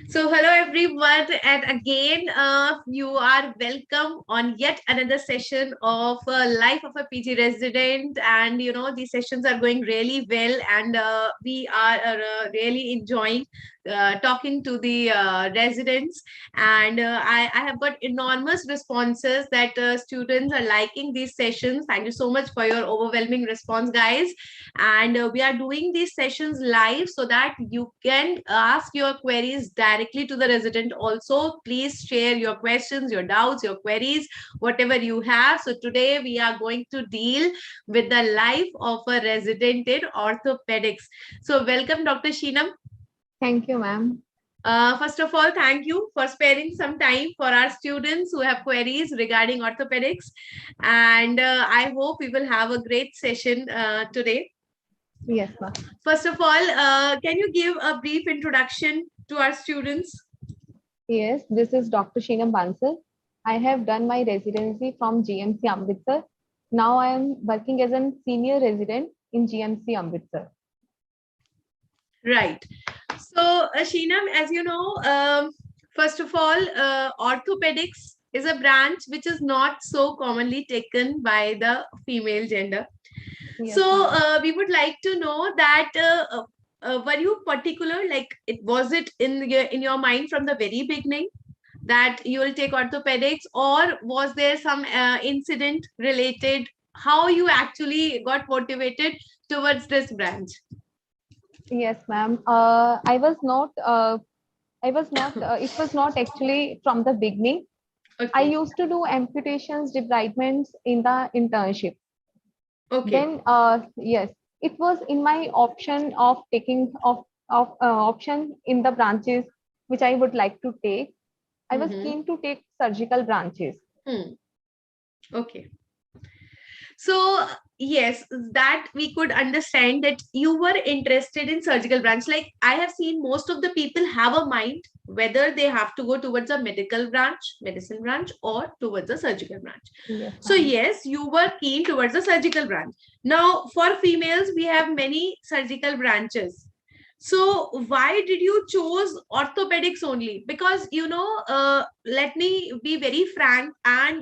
So, hello everyone, and again, you are welcome on yet another session of Life of a PG Resident. And these sessions are going really well, and we are really enjoying talking to the residents. And I have got enormous responses that students are liking these sessions. Thank you so much for your overwhelming response, guys. And we are doing these sessions live so that you can ask your queries directly to the resident. Also, please share your questions, your doubts, your queries, whatever you have. So today we are going to deal with the life of a resident in orthopedics. So welcome, Dr. Sheenam. Thank you, ma'am. First of all, thank you for sparing some time for our students who have queries regarding orthopedics. And I hope we will have a great session today. Yes, ma'am. First of all, can you give a brief introduction to our students? Yes, this is Dr. Sheenam Bansal. I have done my residency from GMC Amritsar. Now I am working as a senior resident in GMC Amritsar. Right. So, Sheenam, as you know, first of all, orthopedics is a branch which is not so commonly taken by the female gender. Yes, So, we would like to know that were you particular, like was it in your mind from the very beginning that you will take orthopedics, or was there some incident related how you actually got motivated towards this branch? yes, ma'am. I was not. It was not actually from the beginning. I Okay. used to do amputations, debridements in the internship. Okay. Then, yes, it was in my option of taking option in the branches which I would like to take. I was Mm-hmm. keen to take surgical branches. Okay. So yes, that we could understand that you were interested in surgical branch. Like I have seen most of the people have a mind whether they have to go towards a medical branch, medicine branch, or towards a surgical branch. Yes, So ma'am. yes, you were keen towards the surgical branch. Now for females, we have many surgical branches. So why did you choose orthopedics only? Because let me be very frank and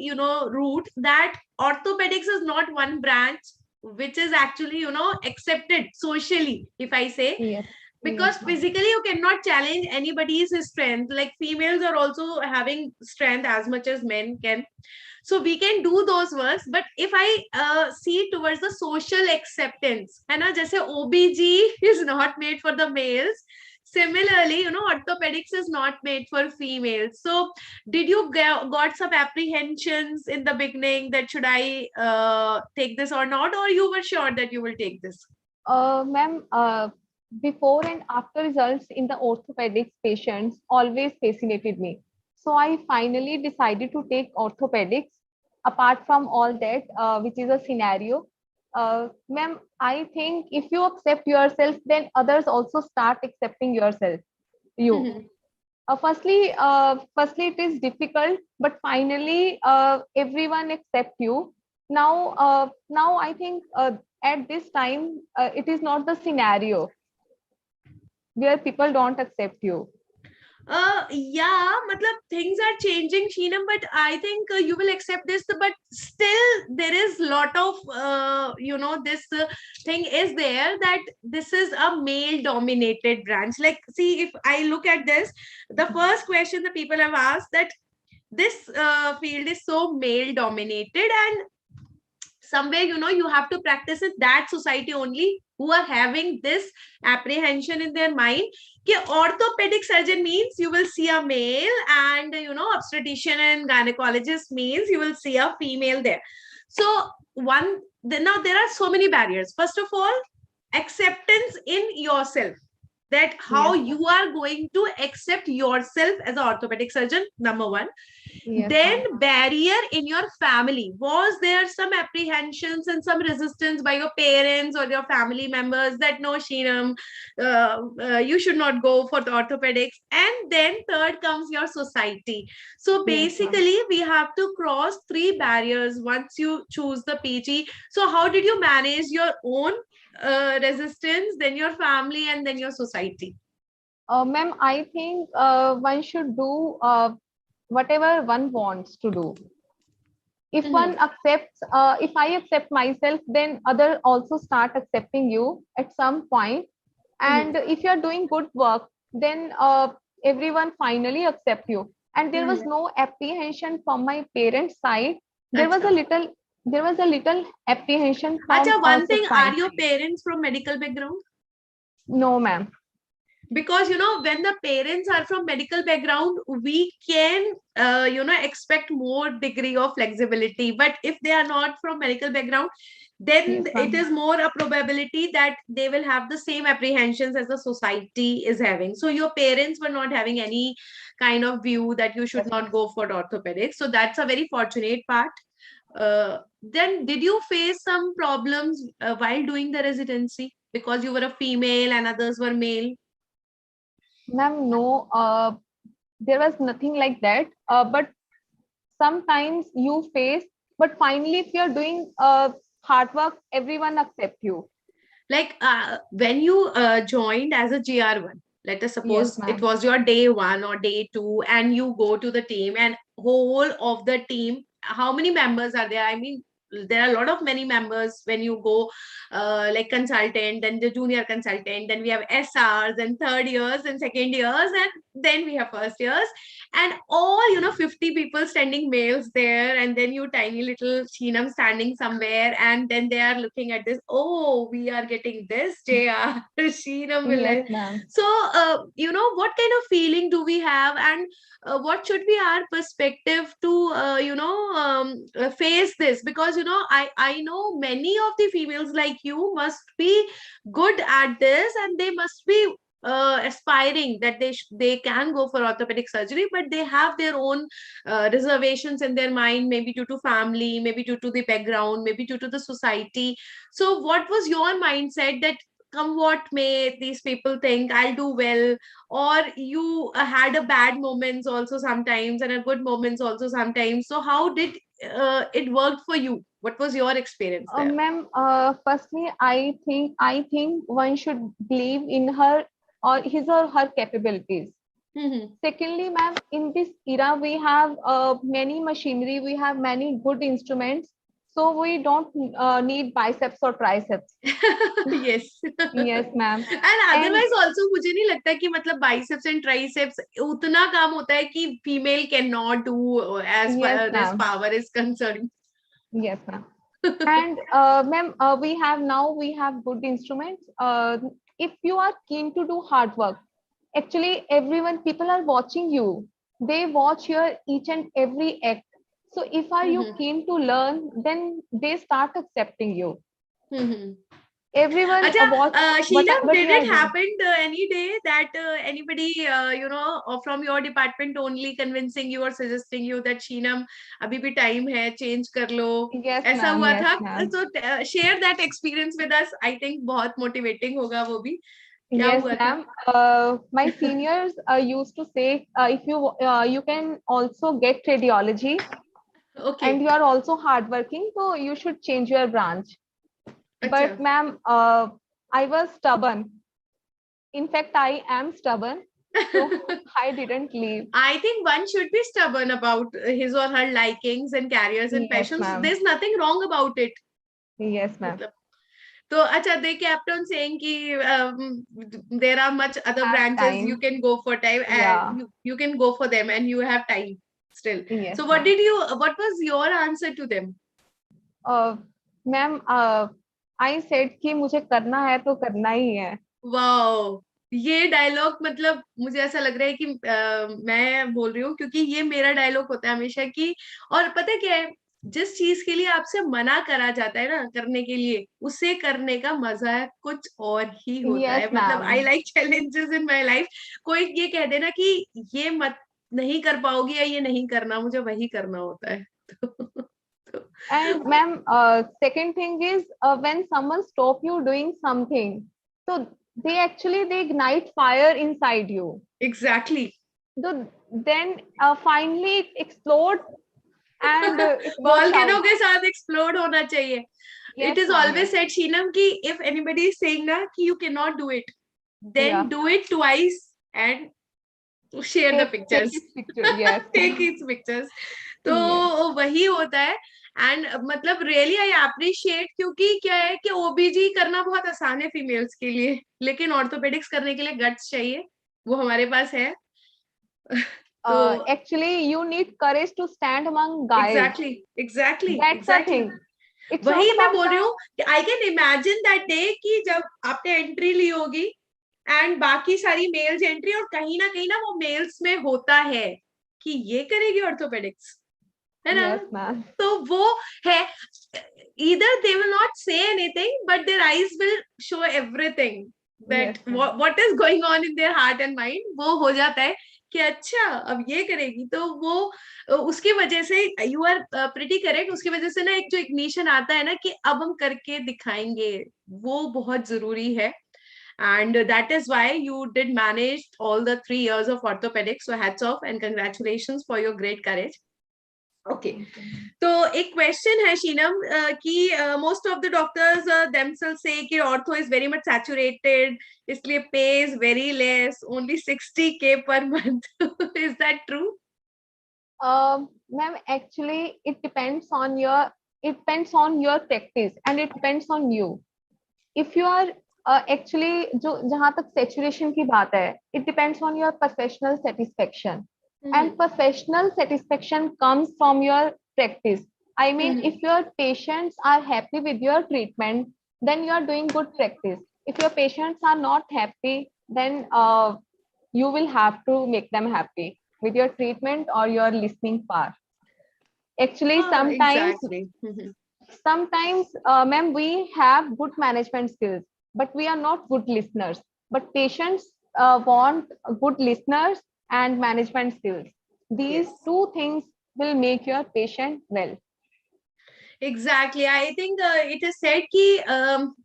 rude that orthopedics is not one branch which is actually accepted socially, if I say, Yes, yes, because ma'am. physically you cannot challenge anybody's strength. Like females are also having strength as much as men can, so we can do those works. But if I see towards the social acceptance, है ना, जैसे OBG is not made for the males, similarly orthopedics is not made for females. So did you got some apprehensions in the beginning that should I take this or not, or you were sure that you will take this? Ma'am, before and after results in the orthopedics patients always fascinated me. So I finally decided to take orthopedics. Apart from all that, which is a scenario, ma'am, I think if you accept yourself, then others also start accepting yourself. You. Firstly, it is difficult, but finally, everyone accept you. Now I think at this time, it is not the scenario where people don't accept you. Yeah, matlab, things are changing, Sheenam, but I think you will accept this. But still, there is lot of this thing is there that this is a male-dominated branch. Like, see, if I look at this, the first question the people have asked that this field is so male-dominated, and somewhere you have to practice it that society only who are having this apprehension in their mind कि orthopedic surgeon means you will see a male, and obstetrician and gynecologist means you will see a female there. So now there are so many barriers. First of all, acceptance in yourself, that how Yes, you are going to accept yourself as an orthopedic surgeon, number one. yes, ma'am. Then barrier in your family, was there some apprehensions and some resistance by your parents or your family members that no, Sheenam, you should not go for the orthopedics? And then third comes your society. So Yes, ma'am. basically we have to cross three barriers once you choose the PG. So how did you manage your own resistance, then your family, and then your society? Ma'am, I think one should do whatever one wants to do. If one accepts, if I accept myself, then other also start accepting you at some point. And if you're doing good work, then everyone finally accept you. And there was no apprehension from my parents' side. There was a Acha. little, there was a little apprehension from Acha, one thing, are your society. parents from medical background? No, ma'am. Because when the parents are from medical background, we can expect more degree of flexibility, but if they are not from medical background, then Yes, it ma'am. is more a probability that they will have the same apprehensions as the society is having. So your parents were not having any kind of view that you should Yes, not go for orthopedics, so that's a very fortunate part. Then did you face some problems while doing the residency because you were a female and others were male? ma'am. No, there was nothing like that. But sometimes you face, but finally, if you're doing hard work, everyone accept you. Like when you joined as a GR1, let us Yes, suppose it ma'am. was your day one or day two, and you go to the team, and whole of the team, how many members are there? I mean, there are a lot of many members when you go like consultant, then the junior consultant, then we have SRs and third years and second years, and then we have first years, and all 50 people standing males there, and then you tiny little Sheenam standing somewhere, and then they are looking at this. Oh, we are getting this JR. Sheenam will. Yes, ma'am. So, what kind of feeling do we have, and what should be our perspective to face this? Because I know many of the females like you must be good at this, and they must be aspiring that they can go for orthopedic surgery, but they have their own reservations in their mind, maybe due to family, maybe due to the background, maybe due to the society. So what was your mindset that come what may, these people think I'll do well, or you had a bad moments also sometimes and a good moments also sometimes? So how did it worked for you? What was your experience there? Ma'am, firstly, I think one should believe in her or his or her capabilities. Mm-hmm. Secondly, ma'am, in this era, we have many machinery, we have many good instruments, so we don't need biceps or triceps. Yes. Yes, ma'am. And And otherwise also मुझे नहीं लगता कि मतलब biceps and triceps उतना काम होता है कि female cannot do as far yes, as ma'am. power is concerned. Yes, ma'am. And ma'am, we have good instruments. If you are keen to do hard work, actually everyone, people are watching you. They watch your each and every act. So if are you Mhm. keen to learn, then they start accepting you. Mhm. Everyone Acha, watch Sheenam, whatever did you it are doing. happen any day that anybody, from your department only convincing you or suggesting you that Sheenam, अभी भी time है, change कर लो, Yes, ऐसा ma'am. हुआ Yes, था? ma'am. So share that experience with us. I think बहुत motivating होगा वो भी. क्या Yes, हुआ था? ma'am. My seniors used to say, if you can also get radiology and Okay. you are also hardworking, so you should change your branch. अच्छा. But ma'am, I was stubborn. In fact, I am stubborn, so I didn't leave. I think one should be stubborn about his or her likings and careers and Yes, passions. ma'am. There's nothing wrong about it. Yes, ma'am. मतलब तो अच्छा, they kept on saying कि there are much other Have branches you time. can go for time, and Yeah. you can go for them and you have time still. Yes, So ma'am. what was your answer to them? Ma'am, I said कि मुझे करना है तो करना ही है. Wow, ये dialogue मतलब मुझे ऐसा लग रहा है कि मैं बोल रही हूँ, क्योंकि ये मेरा डायलॉग होता है हमेशा कि, और पता है क्या है, जिस चीज के लिए आपसे मना करा जाता है ना करने के लिए, उसे करने का मजा कुछ और ही होता Yes, है. मतलब आई ma'am. Like challenges in my life. कोई ये कह देना कि ये मत, नहीं कर पाओगी या ये नहीं करना, मुझे वही करना होता है. तो, And ma'am, second thing is when someone stop you doing something, so they ignite fire inside you. Exactly. So then finally it explodes and it works volcano out. के साथ एक्सप्लोड होना चाहिए. It Yes, is ma'am. always Yes. said, Sheenam, ki if anybody is saying na ki you cannot do it, then Yeah. do it twice and share the pictures. Take its picture. Yes. Take its pictures. तो Yes. वही होता है. And मतलब really I appreciate, क्योंकि क्या है कि ओबीजी करना बहुत आसान है फीमेल्स के लिए, लेकिन ऑर्थोपेडिक्स करने के लिए गट्स चाहिए, वो हमारे पास है. तो Actually, you need courage to stand among guys. Exactly exactly That's the exactly. thing. It's not वही मैं about बोल रही the. हूँ कि I can imagine that day कि जब आपने एंट्री ली होगी एंड बाकी सारी मेल्स एंट्री, और कहीं ना वो मेल्स में होता है कि ये करेगी ऑर्थोपेडिक्स, है ना. Yes, ma'am. तो वो है, either they will not say anything but their eyes will show everything that Yes, ma'am. what is going on in their heart and mind. वो हो जाता है कि अच्छा अब ये करेगी. तो वो उसकी वजह से यू आर प्रिटी करेक्ट, उसकी वजह से ना एक जो इग्निशन आता है ना कि अब हम करके दिखाएंगे, वो बहुत जरूरी है. And that is why you did manage all the 3 years of orthopedics. So hats off and congratulations for your great courage. Okay. तो एक क्वेश्चन है शीनम कि most of the doctors themselves say कि ortho is very much saturated, इसलिए पे is very less, only 60K per month. Is that true? Ma'am, actually, it depends on your practice, and it depends on you. If you are actually, जो जहाँ तक saturation की बात है, it depends on your professional satisfaction. And professional satisfaction comes from your practice. I mean, if your patients are happy with your treatment, then you are doing good practice. If your patients are not happy, then you will have to make them happy with your treatment or your listening power. Actually, Exactly. sometimes, ma'am, we have good management skills, but we are not good listeners. But patients want good listeners and management skills. These Yes. two things will make your patient well. Exactly. I think it is said कि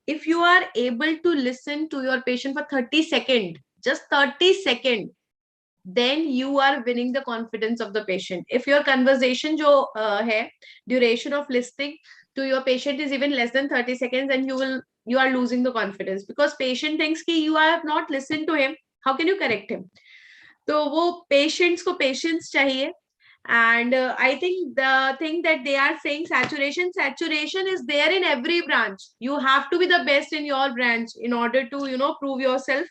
if you are able to listen to your patient for 30 seconds, just 30 seconds, then you are winning the confidence of the patient. If your conversation जो है, duration of listening to your patient is even less than 30 seconds, then you are losing the confidence, because patient thinks कि you have not listened to him, how can you correct him? तो वो patients को patience चाहिए. And I think the thing that they are saying, saturation is there in every branch. You have to be the best in your branch in order to prove yourself.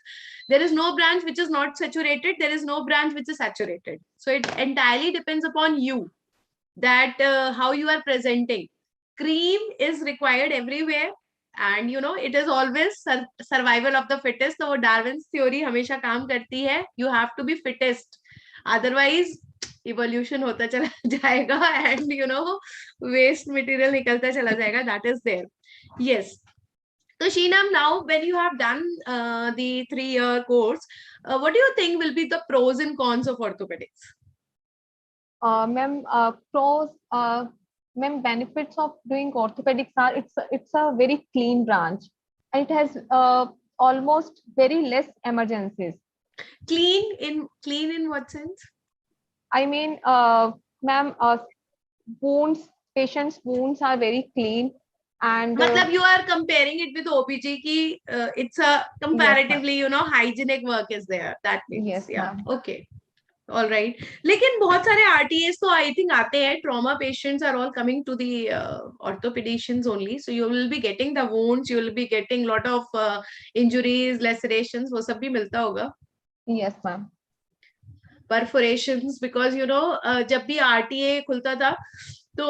There is no branch which is not saturated, there is no branch which is saturated. So it entirely depends upon you, that how you are presenting. Cream is required everywhere, and it is always survival of the fittest. So Darwin's theory हमेशा काम करती है. You have to be fittest, otherwise evolution होता चला जाएगा and waste material निकलता चला जाएगा. That is there. Yes. So Sheenam, now when you have done the 3-year course, what do you think will be the pros and cons of orthopedics? Ma'am, ma'am, benefits of doing orthopedics are it's a very clean branch, and it has almost very less emergencies. Clean in what sense? I mean, ma'am, patients' wounds are very clean, and मतलब you are comparing it with OBG ki it's a comparatively hygienic work is there, that means. Yes, yeah, ma'am. okay, all right. लेकिन बहुत सारे RTAs तो I think आते हैं, trauma patients are all coming to the orthopedicians only, so you will be getting the wounds, you will be getting lot of injuries, lacerations, वो सब भी मिलता होगा. Yes, ma'am. परफोरेशंस, बिकॉज जब भी आरटीए खुलता था तो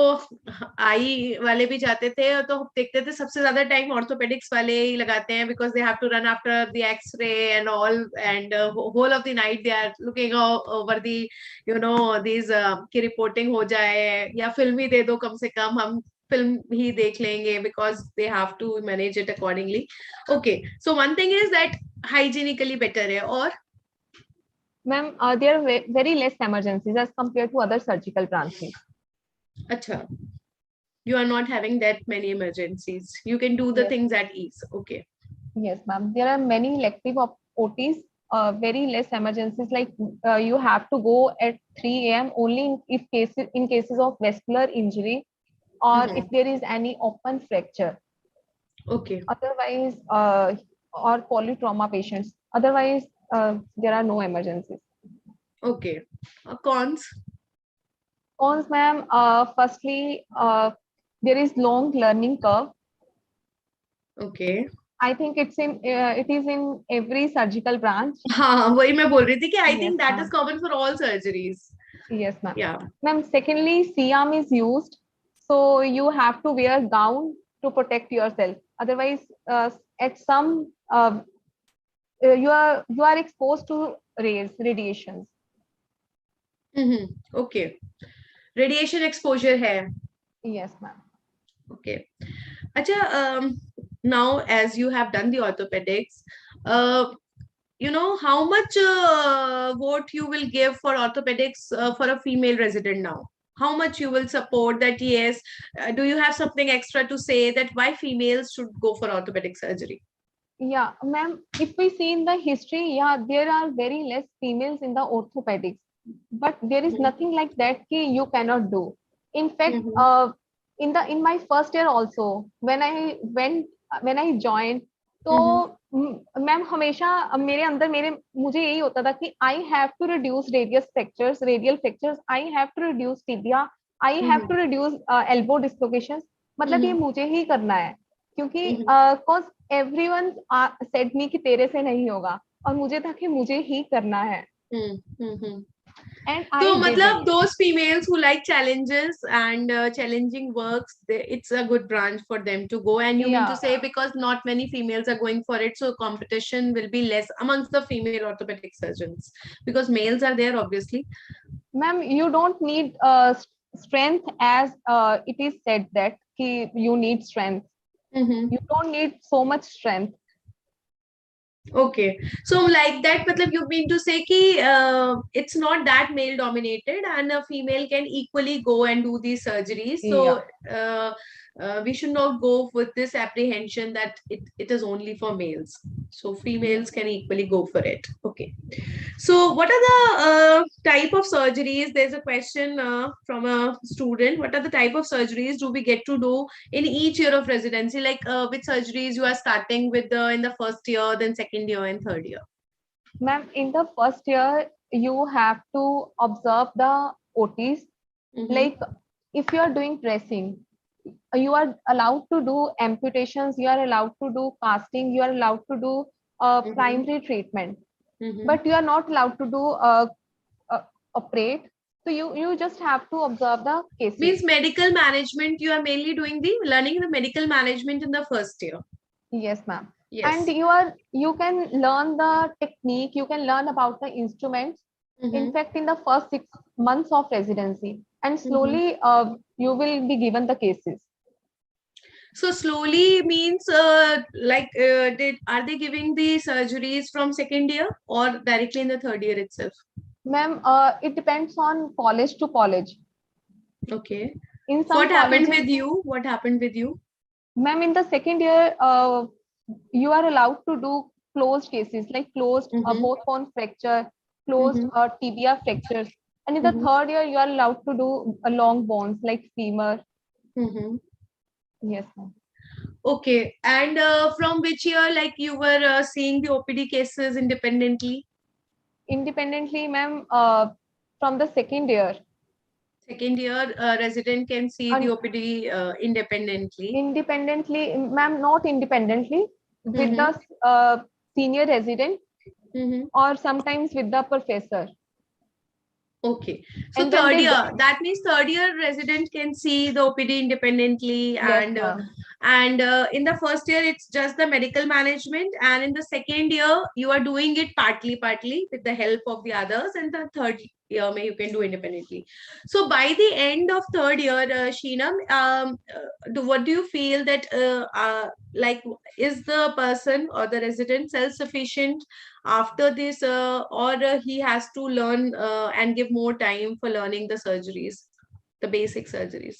आई वाले भी जाते थे, तो देखते थे सबसे ज्यादा टाइम ऑर्थोपेडिक्स वाले ही लगाते हैं, because they have to run after the x-ray and all, and whole of the night they are looking over the these की रिपोर्टिंग हो जाए, या फिल्म ही दे दो कम से कम, हम फिल्म ही देख लेंगे, because they have to manage it accordingly. Okay, so one thing is that hygienically better है. और Ma'am, there are very less emergencies as compared to other surgical branches. Acha, you are not having that many emergencies. You can do the Yes. things at ease. Okay. Yes, ma'am. There are many elective OTs, very less emergencies. Like you have to go at 3 a.m. only in cases of vascular injury, or if there is any open fracture. Okay. Otherwise, or polytrauma patients. Otherwise, there are no emergencies. Okay. Cons? Cons, ma'am, firstly, there is long learning curve. Okay. I think it is in every surgical branch. हाँ वही मैं बोल रही थी कि I Yes, think that is ma'am. common for all surgeries. Yes, ma'am. Yeah. Ma'am, secondly, C-arm is used, so you have to wear gown to protect yourself. Otherwise, at some you are exposed to rays, radiations. Okay. Radiation exposure है. Yes, ma'am. Okay. Acha, now as you have done the orthopedics, uh, you know how much vote you will give for orthopedics for a female resident now? How much you will support that? Yes. Do you have something extra to say that why females should go for orthopedic surgery? Yeah, ma'am, if we see in the history, yeah, there are very less females in the orthopedics, but there is nothing like that ki you cannot do. In fact, Mm-hmm. in my first year also, when I joined, तो ma'am हमेशा मेरे अंदर मुझे यही होता था कि I have to reduce radial fractures, I have to reduce tibia, I have to reduce elbow dislocations. मतलब ये मुझे ही करना है, क्योंकि कॉज एवरीवन सेड मी कि तेरे से नहीं होगा, और मुझे था कि मुझे ही करना है. And So, I did it. those females who like challenges and challenging works, it's a good branch for them to go. And you mean to say because not many females are going for it, so competition will be less amongst the female orthopedic surgeons because males are there, obviously. Ma'am, you don't need strength as it is said that you need strength. You don't need so much strength. Okay, so like that, matlab you mean to say ki it's not that male dominated and a female can equally go and do these surgeries. So we should not go with this apprehension that it is only for males. So females can equally go for it. Okay. So what are the type of surgeries? There's a question from a student. What are the type of surgeries do we get to do in each year of residency? Like which surgeries you are starting with in the first year, then second year and third year? Ma'am, in the first year, you have to observe the OTs. Like if you are doing dressing, you are allowed to do amputations, you are allowed to do casting, you are allowed to do primary treatment, but you are not allowed to do operate. So you just have to observe the cases. Means medical management, you are mainly doing the learning the medical management in the first year. Yes, ma'am. Yes. And you can learn the technique, you can learn about the instruments. In fact, in the first 6 months of residency, and slowly you will be given the cases. So slowly means like are they giving the surgeries from second year or directly in the third year itself? Ma'am, it depends on college to college. Okay. In some What happened colleges, with you? What happened with you? Ma'am, in the second year, you are allowed to do closed cases, like closed both bone fracture, closed tibia fractures. And in the third year, you are allowed to do long bones like femur. Yes, ma'am. Okay. And from which year, like you were seeing the OPD cases independently? Independently, ma'am, from the second year. Second year, resident can see the OPD independently. Independently, ma'am, not independently, with the senior resident or sometimes with the professor. Okay. So third year, that means third year resident can see the OPD independently. Yes, and in the first year, it's just the medical management. And in the second year, you are doing it partly with the help of the others. And the third year, you can do independently. So by the end of third year, Sheenam, what do you feel that like is the person or the resident self-sufficient after this or he has to learn and give more time for learning the surgeries, the basic surgeries?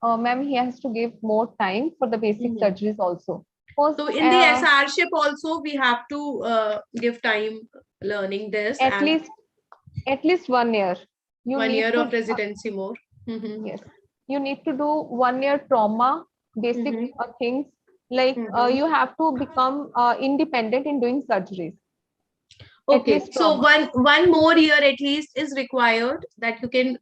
Ma'am, he has to give more time for the basic surgeries also. So in the SRship also we have to give time learning this at least 1 year. You 1 need year to, of residency more. Yes, you need to do 1 year trauma basic things, like you have to become independent in doing surgeries. Okay, least so trauma. one more year at least is required that you can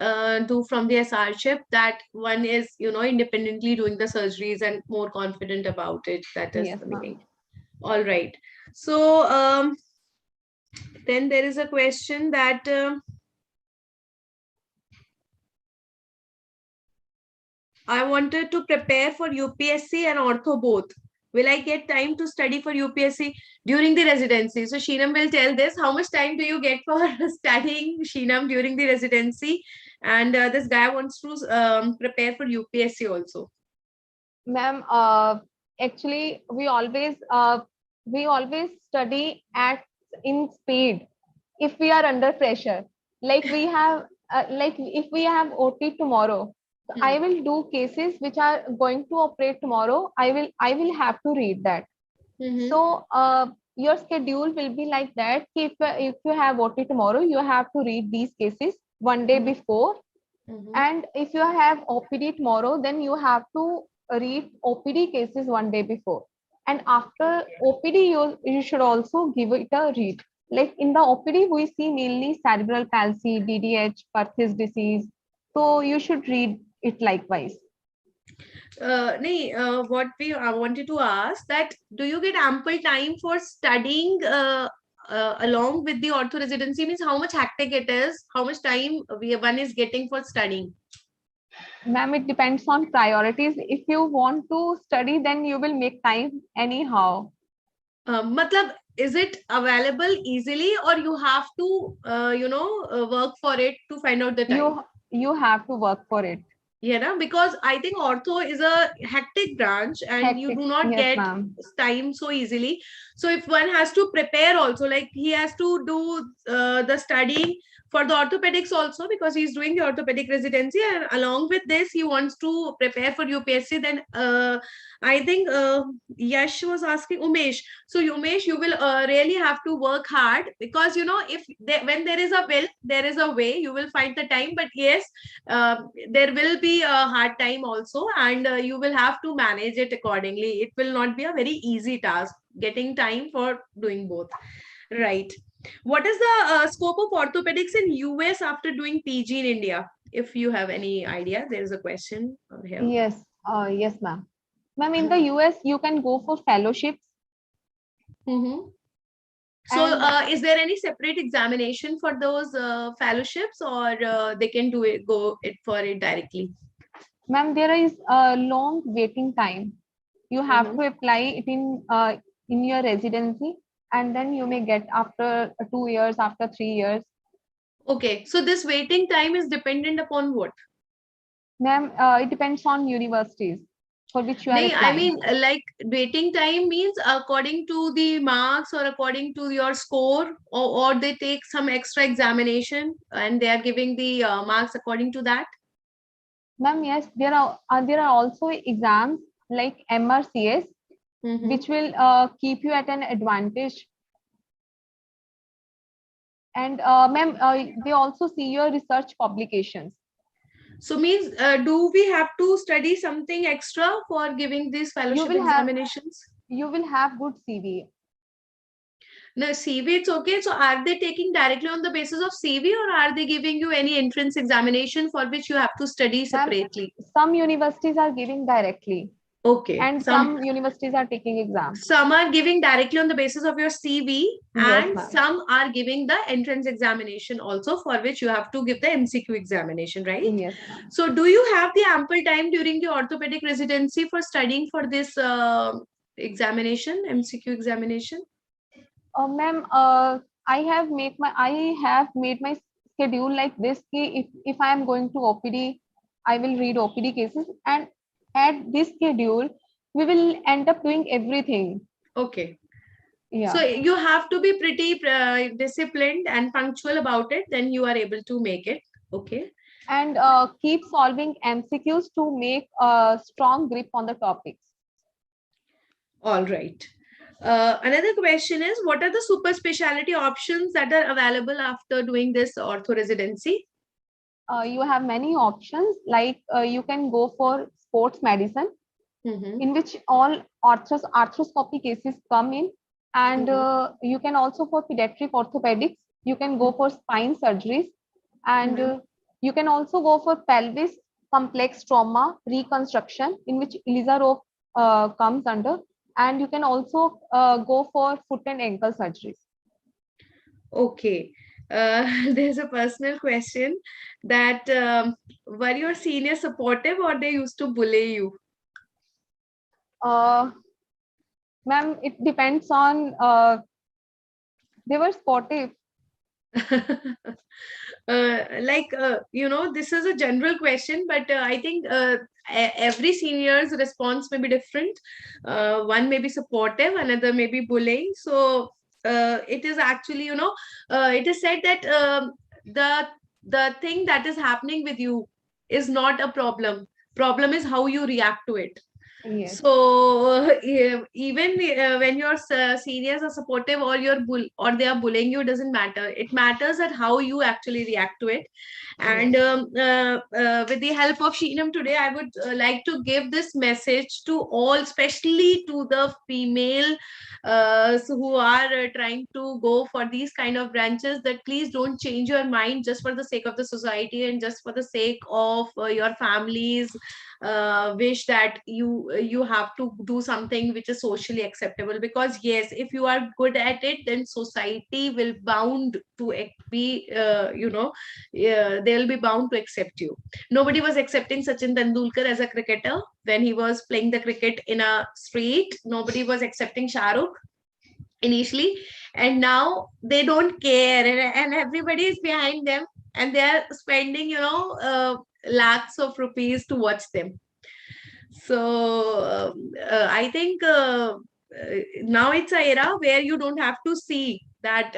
do from the SRship. That one is, independently doing the surgeries and more confident about it. That is Yes, the ma'am. meaning. All right. So then there is a question that I wanted to prepare for UPSC and ortho both. Will I get time to study for UPSC during the residency? So Sheenam will tell this. How much time do you get for studying, Sheenam, during the residency? And this guy wants to prepare for UPSC also. Ma'am, actually, we always study at in speed if we are under pressure. Like we have, like if we have OT tomorrow, so I Hmm. will do cases which are going to operate tomorrow. I will have to read that. Mm-hmm. So your schedule will be like that. If you have OT tomorrow, you have to read these cases one day before, Mm-hmm. and if you have OPD tomorrow, then you have to read OPD cases one day before. And after OPD, you should also give it a read. Like in the OPD, we see mainly cerebral palsy, DDH, Perthes disease. So you should read it likewise. What I wanted to ask that do you get ample time for studying along with the ortho residency? Means how much hectic it is, how much time one is getting for studying? Ma'am, it depends on priorities. If you want to study, then you will make time anyhow. Matlab, is it available easily or you have to, work for it to find out the time? You have to work for it. Because I think ortho is a hectic branch and you Hectic. do not Yes, get ma'am. time so easily. So if one has to prepare also, like he has to do the studying for the orthopedics also because he's doing the orthopedic residency, and along with this he wants to prepare for UPSC. Then I think Yash was asking Umesh. So Umesh, you will really have to work hard because if when there is a will, there is a way. You will find the time, but yes, there will be a hard time also, and you will have to manage it accordingly. It will not be a very easy task getting time for doing both, right? What is the scope of orthopedics in US after doing PG in India? If you have any idea, there is a question here. Yes, yes, ma'am. Ma'am, in the US, you can go for fellowships, Mm-hmm. So, and is there any separate examination for those fellowships, or they can do it, go it for it directly? ma'am, there is a long waiting time. You have Mm-hmm. to apply it in your residency, and then you may get after 2 years, after 3 years. Okay, so this waiting time is dependent upon what? Ma'am, it depends on universities for which you are Nahin, I applying. mean, like waiting time means according to the marks or according to your score, or they take some extra examination and they are giving the marks according to that. Ma'am, yes, there are also exams like MRCS, Mm-hmm. which will keep you at an advantage. And ma'am, they also see your research publications. So means, do we have to study something extra for giving these You fellowship will have examinations? you will have good CV. No, CV, it's okay. So are they taking directly on the basis of CV, or are they giving you any entrance examination for which you have to study Ma'am, separately? some universities are giving directly, Okay. and some universities are taking exam. Some are giving directly on the basis of your CV, Yes, and ma'am. some are giving the entrance examination also, for which you have to give the MCQ examination, right? Yes, ma'am. So do you have the ample time during the orthopedic residency for studying for this examination, MCQ examination? Ma'am, I have made my schedule like this. Ki if I am going to OPD, I will read OPD cases, and at this schedule, we will end up doing everything. Okay. So Yeah, you have to be pretty disciplined and punctual about it, then you are able to make it. Okay. and keep solving MCQs to make a strong grip on the topics. All right. Another question is, what are the super specialty options that are available after doing this ortho residency? You have many options, like you can go for sports medicine, Mm-hmm. in which all arthroscopy cases come in. And you can also, for pediatric orthopedics, you can go for spine surgeries, and you can also go for pelvis complex trauma reconstruction, in which Eliza Rowe comes under, and you can also go for foot and ankle surgeries. Okay. There's a personal question that were your seniors supportive or they used to bully you? Ma'am, it depends on, they were sportive. This is a general question, but I think every senior's response may be different. One may be supportive, another may be bullying. So it is actually, it is said that the thing that is happening with you is not a problem. Problem is how you react to it. Yes. So even when your seniors are supportive or or they are bullying you, doesn't matter. It matters at how you actually react to it. And with the help of Sheenam today, I would like to give this message to all, especially to the female who are trying to go for these kind of branches, that please don't change your mind just for the sake of the society and just for the sake of your families wish that you have to do something which is socially acceptable. Because yes, if you are good at it, then society will bound to be they'll be bound to accept you. Nobody was accepting Sachin Tendulkar as a cricketer when he was playing the cricket in a street. Nobody was accepting Shah Rukh initially, and now they don't care, and everybody is behind them, and they are spending lakhs of rupees to watch them. So I think now it's a era where you don't have to see that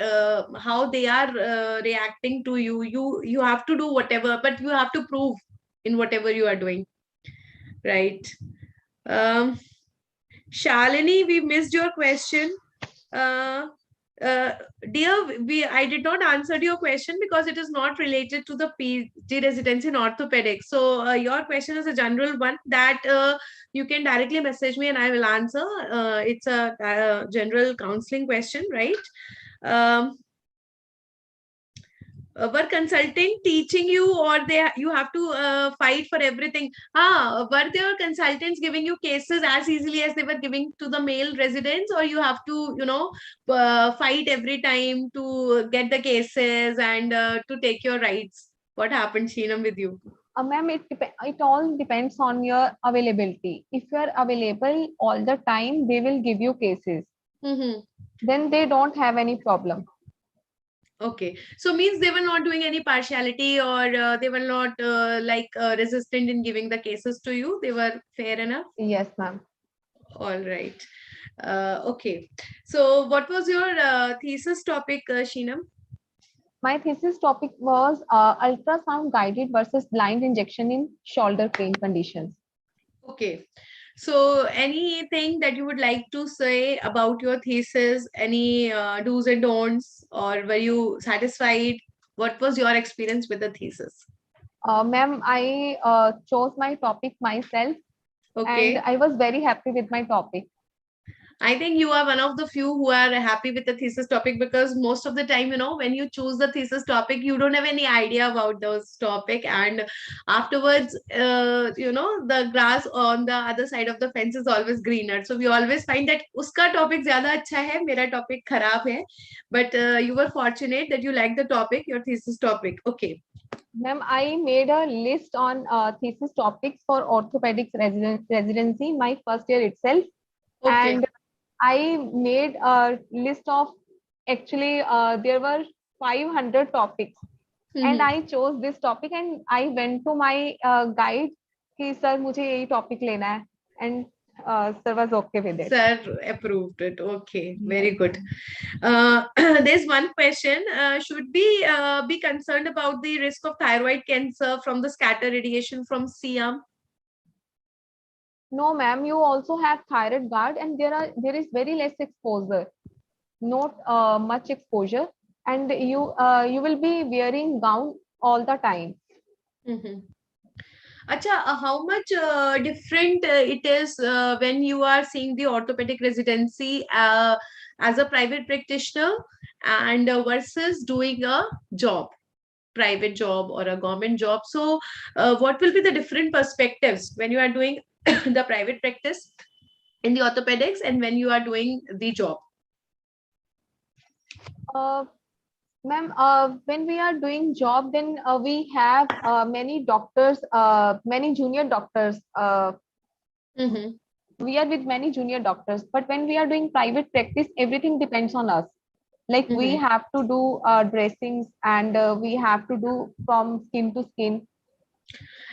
how they are reacting to you. You have to do whatever, but you have to prove in whatever you are doing, right? um Shalini, we missed your question. uh, uh, Dear, I did not answer your question because it is not related to the PG residency in orthopedics. So your question is a general one that you can directly message me and I will answer. It's a general counseling question, right? Um, were consultant teaching you, or you have to fight for everything? Were there consultants giving you cases as easily as they were giving to the male residents, or you have to fight every time to get the cases and to take your rights? What happened, Sheenam, with you? Ma'am, it all depends on your availability. If you are available all the time, they will give you cases. Then they don't have any problem. Okay, so means they were not doing any partiality, or they were not resistant in giving the cases to you. They were fair enough. Yes, ma'am. All right. Okay. So what was your thesis topic, Sheenam? My thesis topic was ultrasound guided versus blind injection in shoulder pain conditions. Okay. So anything that you would like to say about your thesis? Any do's and don'ts, or were you satisfied? What was your experience with the thesis? Ma'am, I chose my topic myself, Okay. and I was very happy with my topic. I think you are one of the few who are happy with the thesis topic, because most of the time, when you choose the thesis topic, you don't have any idea about those topic. And afterwards, the grass on the other side of the fence is always greener. So we always find that uska topic zyada acha hai, mera topic kharab hai. But you were fortunate that you liked the topic, your thesis topic. Okay. Ma'am, I made a list on thesis topics for orthopedics residency my first year itself. Okay. And I made a list of, actually, there were 500 topics. And I chose this topic, and I went to my guide कि sir मुझे यही topic लेना है, and sir was okay with it. Sir approved it. Okay, very good. There's one question. Should we be concerned about the risk of thyroid cancer from the scatter radiation from CM? No, ma'am. You also have thyroid guard, and there is very less exposure, not much exposure, and you will be wearing gown all the time. Acha, how much different it is when you are seeing the orthopedic residency as a private practitioner and versus doing a job, private job or a government job. So what will be the different perspectives when you are doing the private practice in the orthopedics and when you are doing the job? Ma'am, when we are doing job, then we have many doctors, many junior doctors. Mm-hmm. We are with many junior doctors, but when we are doing private practice, everything depends on us. Like we Mm-hmm. have to do dressings, and we have to do from skin to skin.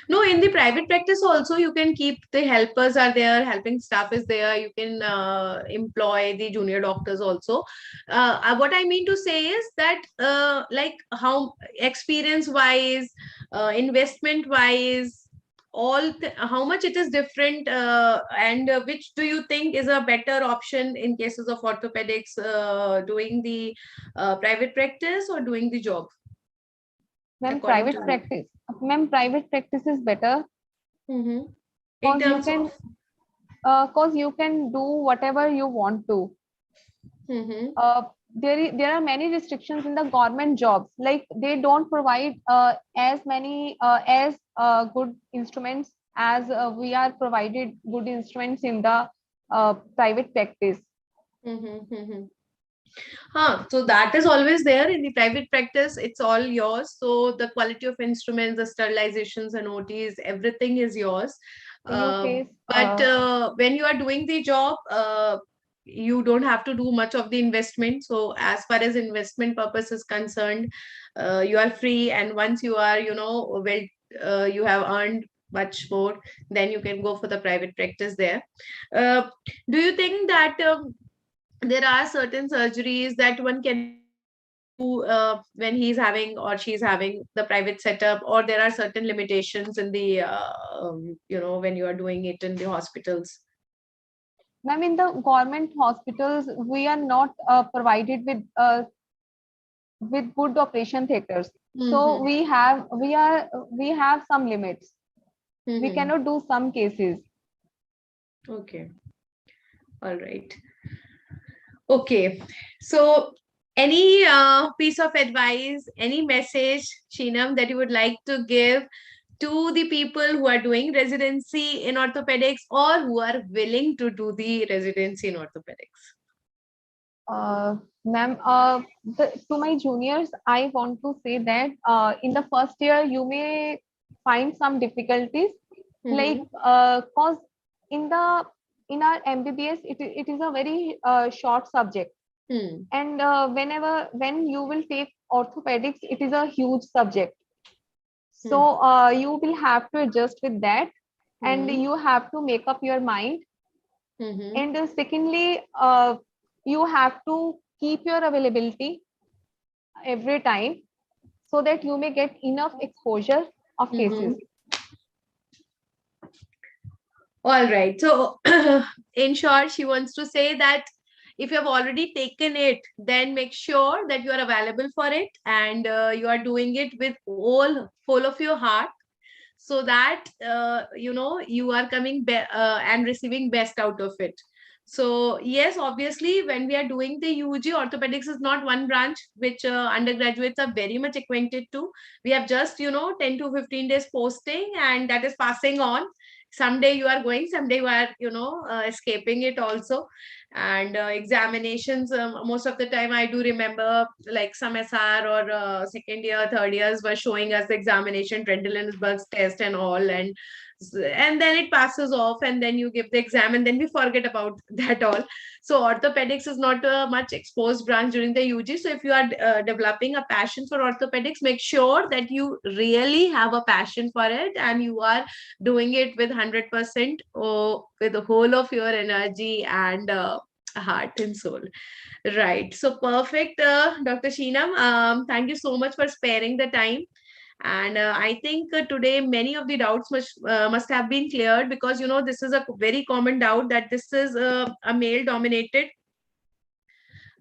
No, in the private practice also, you can keep the helpers are there, helping staff is there. You can employ the junior doctors also. What I mean to say is that, like how experience wise, investment wise, how much it is different, and which do you think is a better option in cases of orthopedics, doing the private practice or doing the job, Ma'am, according to private you? practice. Ma'am, private practice is better Mm-hmm. In because terms of. you can do whatever you want to. Mm-hmm. There are many restrictions in the government jobs. Like they don't provide as many as good instruments as we are provided good instruments in the private practice. Mm-hmm. Mm-hmm. So that is always there in the private practice. It's all yours. So the quality of instruments, the sterilizations and OTs, everything is yours. You Uh, face but when you are doing the job, you don't have to do much of the investment. So as far as investment purpose is concerned, you are free. And once you are, well, you have earned much more, then you can go for the private practice there. Uh, do you think that there are certain surgeries that one can do when he's having or she's having the private setup, or there are certain limitations in the when you are doing it in the hospitals? ma'am, in the government hospitals, we are not provided with good operation theaters. So Mm-hmm. we have some limits. We Mm-hmm. cannot do some cases. Okay. All right. Okay. So any piece of advice, any message, Sheenam, that you would like to give to the people who are doing residency in orthopedics or who are willing to do the residency in orthopedics? Ma'am, to my juniors, I want to say that in the first year you may find some difficulties, like Mm-hmm. cause in the in our MBBS it is a very short subject, Hmm. and when you will take orthopedics, it is a huge subject. Hmm. So you will have to adjust with that, and Hmm. you have to make up your mind. Hmm. And secondly, you have to keep your availability every time so that you may get enough exposure of Hmm. cases. All right. So, in short, she wants to say that if you have already taken it, then make sure that you are available for it and you are doing it with all full of your heart, so that you are coming and receiving best out of it. So yes, obviously, when we are doing the UG, orthopedics is not one branch which undergraduates are very much acquainted to. We have just 10 to 15 days posting, and that is passing on. Someday you are going, someday you are escaping it also. And examinations, most of the time I do remember, like some SR or second year, third years were showing us the examination, Trendelenburg's test and all, and then it passes off, and then you give the exam, and then we forget about that all. So orthopedics is not a much exposed branch during the UG. So if you are developing a passion for orthopedics, make sure that you really have a passion for it and you are doing it with 100%, or with the whole of your energy and heart and soul. Right. So perfect, Dr. Sheenam. Thank you so much for sparing the time. And I think today many of the doubts must have been cleared, because this is a very common doubt that this is a male dominated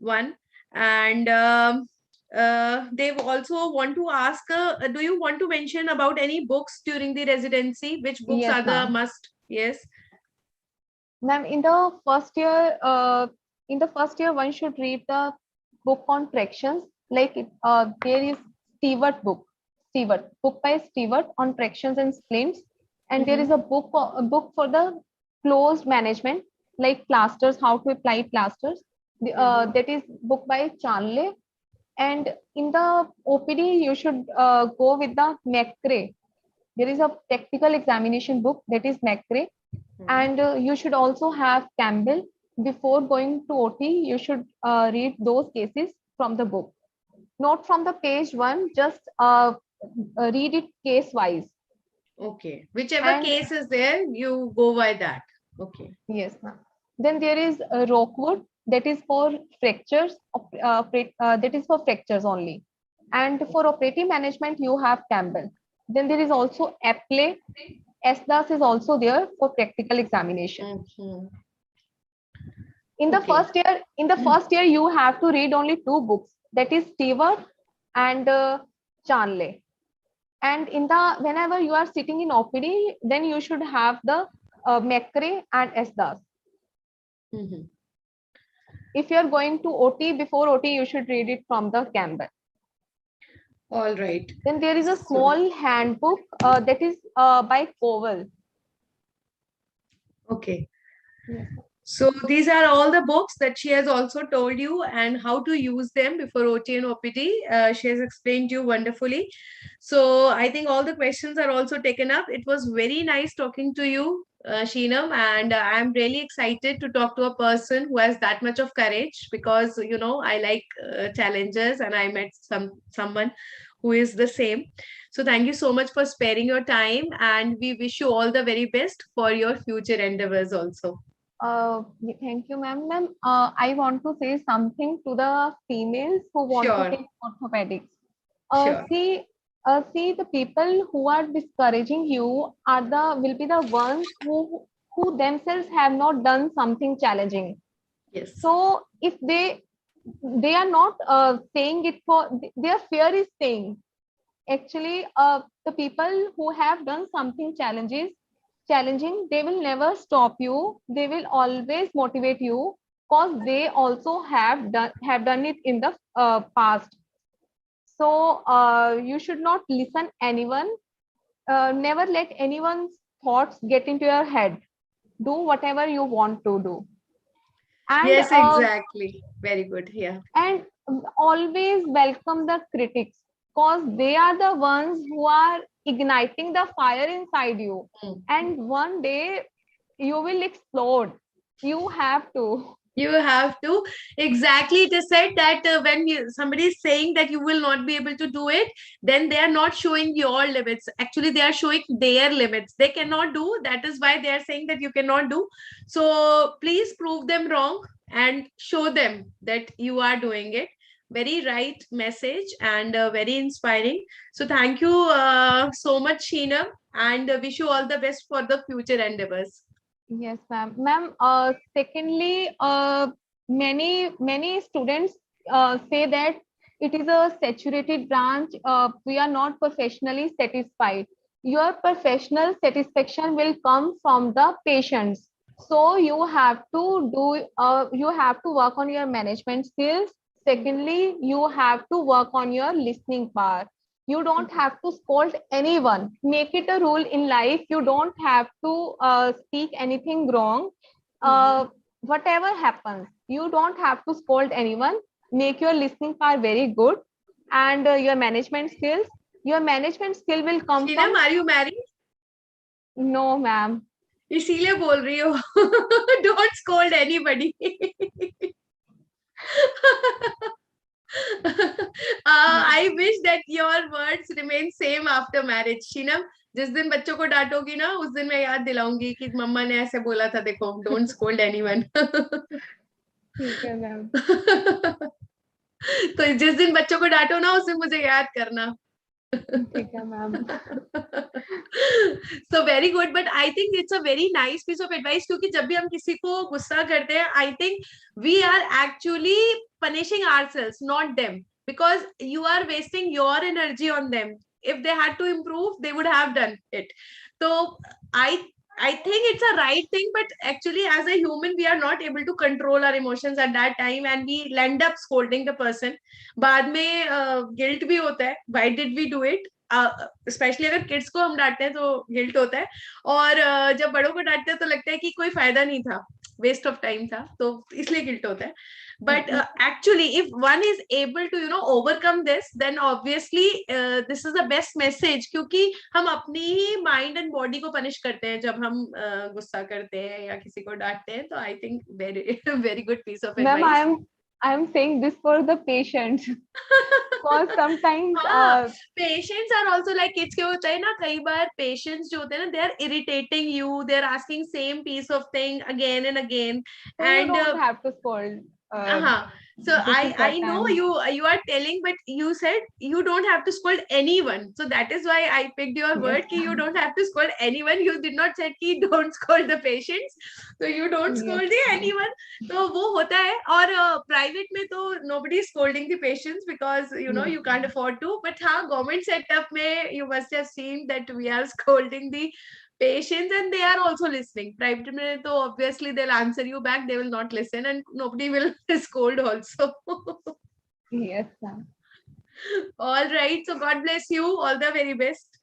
one. And they also want to ask, do you want to mention about any books during the residency? Which books Yes, are the ma'am. must? Yes. Ma'am, in the first year, in the first year, one should read the book on fractions. Like there is Stewart book by Stewart on fractions and splints, and there is a book for the closed management, like plasters, how to apply plasters. That is book by Charlie. And in the OPD, you should go with the McCrae. There is a technical examination book, that is McCrae. And you should also have Campbell. Before going to OT, you should read those cases from the book, not from the page one, just read it case wise. Okay, whichever And case is there, you go by that. Okay. yes, ma'am. Then there is Rockwood, that is for fractures, that is for fractures only. And for operative management, you have Campbell. Then there is also Apley. SDAS is also there for practical examination. In the first year, you have to read only two books, that is Stewart and Charlie. And whenever you are sitting in OPD, then you should have the McCrae and SDAS. If you are going to OT, before OT, you should read it from the Campbell. All right. Then there is a small handbook that is by Cowell. Okay. Yes. So these are all the books that she has also told you and how to use them before OT and OPD. She has explained to you wonderfully. So I think all the questions are also taken up. It was very nice talking to you, Sheenam, and I'm really excited to talk to a person who has that much of courage because, you know, I like challenges and I met someone who is the same. So thank you so much for sparing your time and we wish you all the very best for your future endeavors also. Thank you, ma'am. Ma'am, I want to say something to the females who want to take orthopedics. See, the people who are discouraging you will be the ones who themselves have not done something challenging. Yes. So if they are not saying it for their fear is saying. Actually, the people who have done something challenging, they will never stop you. They will always motivate you because they also have done it in the past. So you should not listen anyone. Never let anyone's thoughts get into your head. Do whatever you want to do. And, yes, exactly. Very good. Yeah. And always welcome the critics because they are the ones who are igniting the fire inside you. And one day you will explode. You have to. You have to. Exactly. It is said that when somebody is saying that you will not be able to do it, then they are not showing your limits. Actually, they are showing their limits. They cannot do. That is why they are saying that you cannot do. So please prove them wrong and show them that you are doing it. Very right message and very inspiring. So thank you so much, Sheenam, and wish you all the best for the future endeavors. Yes, ma'am. Ma'am, secondly, many students say that it is a saturated branch. We are not professionally satisfied. Your professional satisfaction will come from the patients. So you have to work on your management skills. Secondly, you have to work on your listening power. You don't have to scold anyone. Make it a rule in life. You don't have to speak anything wrong. Whatever happens, you don't have to scold anyone. Make your listening power very good. And your management skills. Your management skill will come Sheenam, from... are you married? No, ma'am. इसीलिए बोल रही हो. Don't scold anybody. I wish that your words remain same after marriage. Sheenam, जिस दिन बच्चों को डांटोगी ना, उस दिन मैं याद दिलाऊंगी कि मम्मा ने ऐसे बोला था, देखो, don't scold anyone. ठीक है मैम. तो जिस दिन बच्चों को डांटो ना, उस दिन मुझे याद करना. ठीक है ma'am. So very good, but I think it's a very nice piece of advice क्योंकि जब भी हम किसी को गुस्सा करते हैं, I think we are actually punishing ourselves, not them, because you are wasting your energy on them. If they had to improve, they would have done it. So I I think it's a right thing, but actually, as a human, we are not able to control our emotions at that time, and we end up scolding the person. बाद में guilt भी होता है. Why did we do it? Specially अगर kids को हम डांटते हैं तो गिल्ट होता है, और जब बड़ों को डांटते हैं तो लगता है कि कोई फायदा नहीं था, वेस्ट ऑफ टाइम था, तो इसलिए गिल्ट होता है. But actually, if one is able to overcome this, then obviously this is the best message, क्योंकि हम अपनी ही माइंड एंड बॉडी को पनिश करते हैं जब हम गुस्सा करते हैं या किसी को डांटते हैं. तो I think very very good piece of Ma'am, advice. I'm saying this for the patients because sometimes patients are also like kids. के होता है ना, कई बार पेशेंट्स जो होते हैं ना, they are irritating you, they are asking same piece of thing again and again, so you and don't have to scold. so This is I the know time. you are telling, but you said you don't have to scold anyone, so that is why I picked your word Yes, ki you don't have to scold anyone. You did not say ki don't scold the patients, so you don't yes, scold the ma'am. anyone. तो वो होता है. और private में तो nobody is scolding the patients because Yes, you can't afford to, but हाँ, government setup में you must have seen that we are scolding the patients and they are also listening. Private में तो obviously they'll answer you back, they will not listen, and nobody will scold also. yes, ma'am. All right, so God bless you, all the very best.